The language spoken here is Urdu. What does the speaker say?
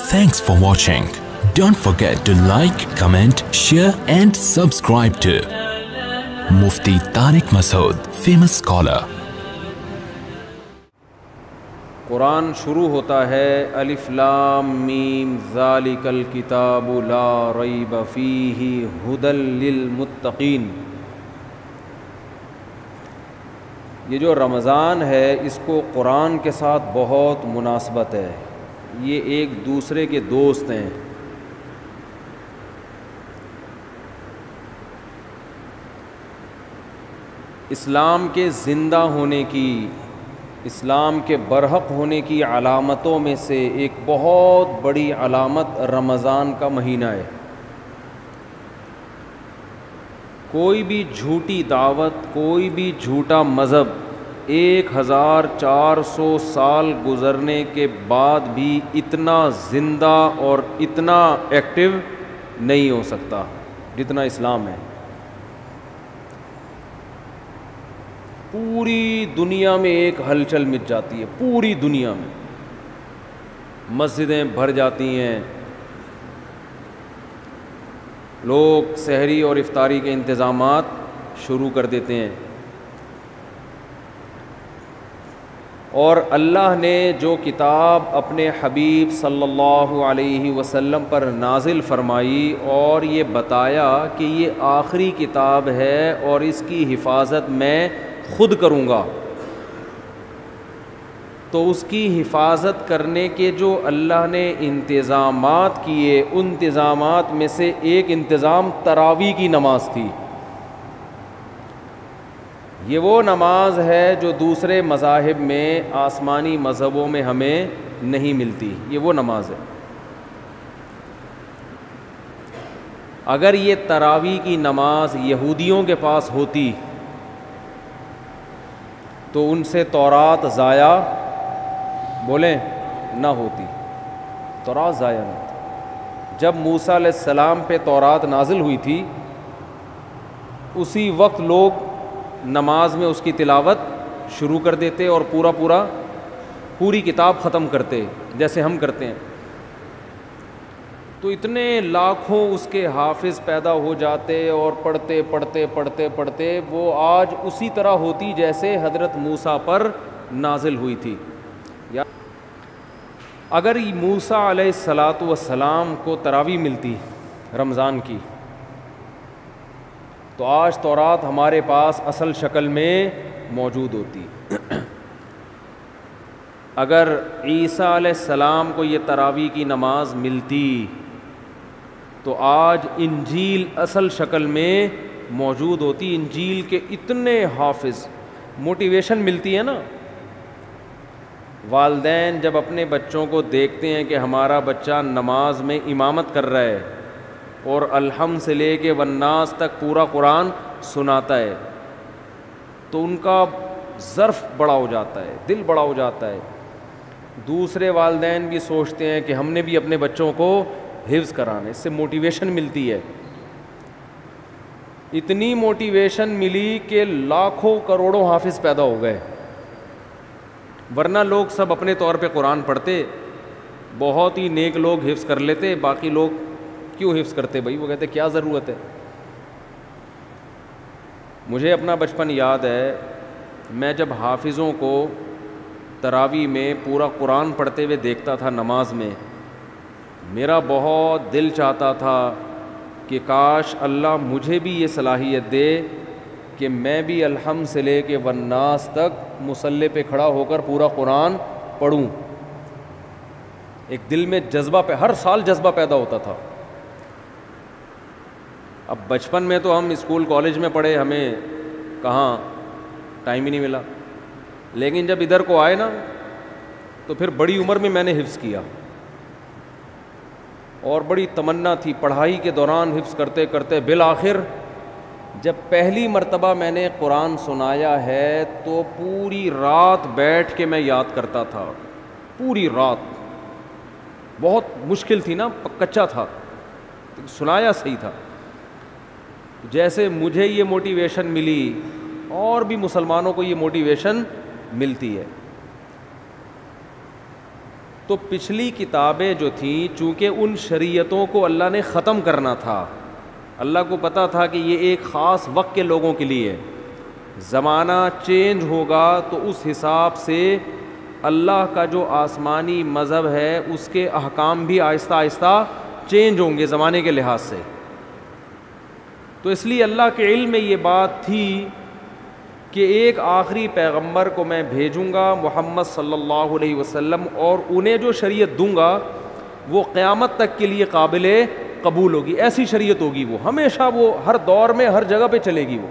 Thanks for watching. Don't forget to like, comment, share and subscribe to Mufti Tariq Masood, famous scholar. قرآن شروع ہوتا ہے الف لام میم ذالک الکتاب لا ریب فیہ ھدی للمتقین. یہ جو رمضان ہے اس کو قرآن کے ساتھ بہت مناسبت ہے. یہ ایک دوسرے کے دوست ہیں. اسلام کے زندہ ہونے کی، اسلام کے برحق ہونے کی علامتوں میں سے ایک بہت بڑی علامت رمضان کا مہینہ ہے. کوئی بھی جھوٹی دعوت، کوئی بھی جھوٹا مذہب 1400 سال گزرنے کے بعد بھی اتنا زندہ اور اتنا ایکٹیو نہیں ہو سکتا جتنا اسلام ہے. پوری دنیا میں ایک ہلچل مچ جاتی ہے، پوری دنیا میں مسجدیں بھر جاتی ہیں، لوگ سحری اور افطاری کے انتظامات شروع کر دیتے ہیں. اور اللہ نے جو کتاب اپنے حبیب صلی اللہ علیہ وسلم پر نازل فرمائی اور یہ بتایا کہ یہ آخری کتاب ہے اور اس کی حفاظت میں خود کروں گا، تو اس کی حفاظت کرنے کے جو اللہ نے انتظامات کیے، ان انتظامات میں سے ایک انتظام تراویح کی نماز تھی. یہ وہ نماز ہے جو دوسرے مذاہب میں، آسمانی مذہبوں میں ہمیں نہیں ملتی. یہ وہ نماز ہے. اگر یہ تراویح کی نماز یہودیوں کے پاس ہوتی تو ان سے تورات ضائع بولیں نہ ہوتی، تورات ضائع نہ ہوتی. جب موسیٰ علیہ السلام پہ تورات نازل ہوئی تھی اسی وقت لوگ نماز میں اس کی تلاوت شروع کر دیتے اور پوری کتاب ختم کرتے جیسے ہم کرتے ہیں. تو اتنے لاکھوں اس کے حافظ پیدا ہو جاتے اور پڑھتے وہ آج اسی طرح ہوتی جیسے حضرت موسیٰ پر نازل ہوئی تھی. اگر موسیٰ علیہ السلام کو تراویح ملتی رمضان کی تو آج تورات ہمارے پاس اصل شکل میں موجود ہوتی. اگر عیسیٰ علیہ السلام کو یہ تراویح کی نماز ملتی تو آج انجیل اصل شکل میں موجود ہوتی. انجیل کے اتنے حافظ، موٹیویشن ملتی ہے نا. والدین جب اپنے بچوں کو دیکھتے ہیں کہ ہمارا بچہ نماز میں امامت کر رہا ہے اور الحمد سے لے کے والناس تک پورا قرآن سناتا ہے تو ان کا ظرف بڑا ہو جاتا ہے، دل بڑا ہو جاتا ہے. دوسرے والدین بھی سوچتے ہیں کہ ہم نے بھی اپنے بچوں کو حفظ کرانا ہے. اس سے موٹیویشن ملتی ہے. اتنی موٹیویشن ملی کہ لاکھوں کروڑوں حافظ پیدا ہو گئے. ورنہ لوگ سب اپنے طور پہ قرآن پڑھتے، بہت ہی نیک لوگ حفظ کر لیتے، باقی لوگ کیوں حفظ کرتے بھائی؟ وہ کہتے کیا ضرورت ہے. مجھے اپنا بچپن یاد ہے، میں جب حافظوں کو تراویح میں پورا قرآن پڑھتے ہوئے دیکھتا تھا نماز میں، میرا بہت دل چاہتا تھا کہ کاش اللہ مجھے بھی یہ صلاحیت دے کہ میں بھی الحمد سے لے کے والناس تک مصلی پہ کھڑا ہو کر پورا قرآن پڑھوں. ایک دل میں جذبہ ہر سال جذبہ پیدا ہوتا تھا. اب بچپن میں تو ہم اسکول کالج میں پڑھے، ہمیں کہاں ٹائم ہی نہیں ملا. لیکن جب ادھر کو آئے نا تو پھر بڑی عمر میں میں نے حفظ کیا اور بڑی تمنا تھی. پڑھائی کے دوران حفظ کرتے کرتے بالآخر جب پہلی مرتبہ میں نے قرآن سنایا ہے تو پوری رات بیٹھ کے میں یاد کرتا تھا. پوری رات. بہت مشکل تھی نا، کچا تھا، سنایا صحیح تھا. جیسے مجھے یہ موٹیویشن ملی اور بھی مسلمانوں کو یہ موٹیویشن ملتی ہے. تو پچھلی کتابیں جو تھیں چونکہ ان شریعتوں کو اللہ نے ختم کرنا تھا، اللہ کو پتہ تھا کہ یہ ایک خاص وقت کے لوگوں کے لیے، زمانہ چینج ہوگا تو اس حساب سے اللہ کا جو آسمانی مذہب ہے اس کے احکام بھی آہستہ آہستہ چینج ہوں گے زمانے کے لحاظ سے۔ تو اس لیے اللہ کے علم میں یہ بات تھی کہ ایک آخری پیغمبر کو میں بھیجوں گا محمد صلی اللہ علیہ وسلم، اور انہیں جو شریعت دوں گا وہ قیامت تک کے لیے قابل قبول ہوگی، ایسی شریعت ہوگی، وہ ہمیشہ وہ ہر دور میں ہر جگہ پہ چلے گی وہ۔